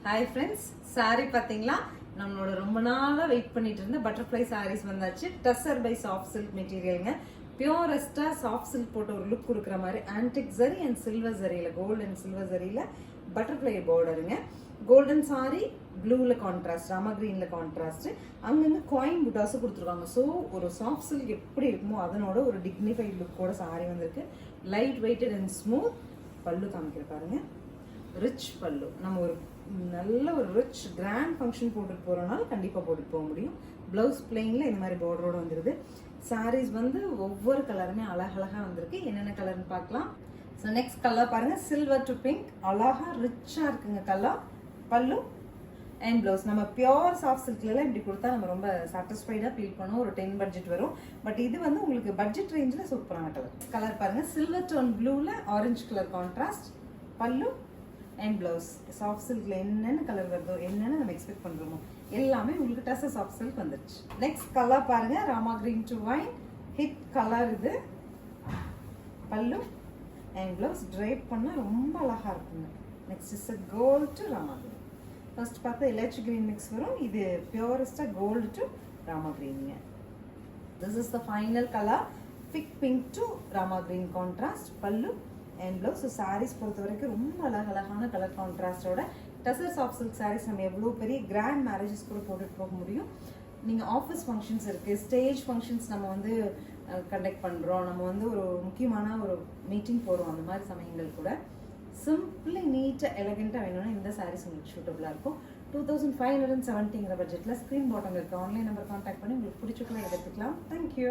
Hi friends, sorry பார்த்தீங்களா? நம்மளோட ரொம்ப நாளாக வெயிட் பண்ணிட்டு இருந்த பட்டர்ஃப்ளை சாரீஸ் வந்தாச்சு. டசர் பை சாஃப்ட் சில்க் மெட்டீரியலுங்க. பியூரஸ்டாக சாஃப்ட் சில்க் போட்டு ஒரு லுக் கொடுக்குற மாதிரி ஆன்டிக் ஜரி அண்ட் சில்வர் ஜரியில், கோல்டு அண்ட் சில்வர் ஜரியில் பட்டர்ஃப்ளை பார்டருங்க. கோல்டன் சாரி, ப்ளூவில் கான்ட்ராஸ்ட், ராமா க்ரீனில் கான்ட்ராஸ்ட், அங்கங்கே காயின் புட்டாஸும் கொடுத்துருக்காங்க. ஸோ ஒரு சாஃப்ட் சில்க் எப்படி இருக்குமோ அதனோட ஒரு டிக்னிஃபைட் லுக்கோட சாரி வந்திருக்கு. Light weighted and smooth. பல்லு காமிக்கிற பாருங்க, ரிச் பல்லு. நம்ம ஒரு நல்ல ஒரு ரிச் கிராண்ட் ஃபங்க்ஷன் போட்டுட்டு போகிறோம்னால கண்டிப்பாக போட்டுட்டு போக முடியும். ப்ளவுஸ் பிளெயினில் இந்த மாதிரி பார்டரோடு வந்துடுது. சாரீஸ் வந்து ஒவ்வொரு கலருமே அழகழகாக வந்திருக்கு. என்னென்ன கலர்னு பார்க்கலாம். ஸோ நெக்ஸ்ட் கலர் பாருங்கள், சில்வர் டு பிங்க். அழகாக ரிச்சாக இருக்குங்க கலர். பல்லு அண்ட் ப்ளவுஸ். நம்ம பியோர் சாஃப்ட் சில்க்லாம் இப்படி கொடுத்தா நம்ம ரொம்ப சாட்டிஸ்ஃபைடாக ஃபீல் பண்ணுவோம். ஒரு 10 பட்ஜெட் வரும். பட் இது வந்து உங்களுக்கு பட்ஜெட் ரேஞ்சில் சூப்பரான கலர் பாருங்கள். சில்வர் டோன் ப்ளூவில் orange colour contrast. Pallu and blouse. Soft சில்கில் என்னென்ன கலர் வருதோ, என்னென்ன நம்ம எக்ஸ்பெக்ட் பண்ணுறோமோ எல்லாமே உங்களுக்கு டசர் சாஃப்ட் சில்க் வந்துடுச்சு. நெக்ஸ்ட் கலர் பாருங்கள், Rama green to wine. Hit colour இது. Pallu and blouse. ட்ரைப் பண்ணால் ரொம்ப அழகாக இருக்குங்க. Next is gold to Rama green. First பார்த்தா எலாச்சி க்ரீன் மிக்ஸ் வரும். இது பியூரஸ்டாக கோல்டு டு ராமா க்ரீனுங்க. This is the final colour, big pink to Rama green contrast. Pallu and blouse. So sarees பொறுத்த வரைக்கும் ரொம்ப அழகழகான கலர் கான்ட்ராஸ்டோட டசர் சாஃப்ட் சில்க் சாரீஸ் நம்ம எவ்வளோ பெரிய கிராண்ட் மேரேஜஸ் கூட போட்டுட்டு போக முடியும். நீங்கள் ஆஃபீஸ் ஃபங்க்ஷன்ஸ் இருக்குது, ஸ்டேஜ் ஃபங்க்ஷன்ஸ் நம்ம வந்து கண்டக்ட் பண்ணுறோம், நம்ம வந்து ஒரு முக்கியமான ஒரு மீட்டிங் போகிறோம், அந்த மாதிரி சமயங்கள் கூட சிம்பிளி நீட்டாக எலகெண்ட்டாக வேணும்னா இந்த சாரீஸ் உங்களுக்கு சூட்டபுளாக இருக்கும். 2570 பட்ஜெட்டில் ஸ்க்ரீன் பாட்டம் இருக்குது. ஆன்லைன் நம்பர் கான்டாக்ட் பண்ணி உங்களுக்கு பிடிச்சக்குள்ள எடுத்துக்கலாம். தேங்க்யூ.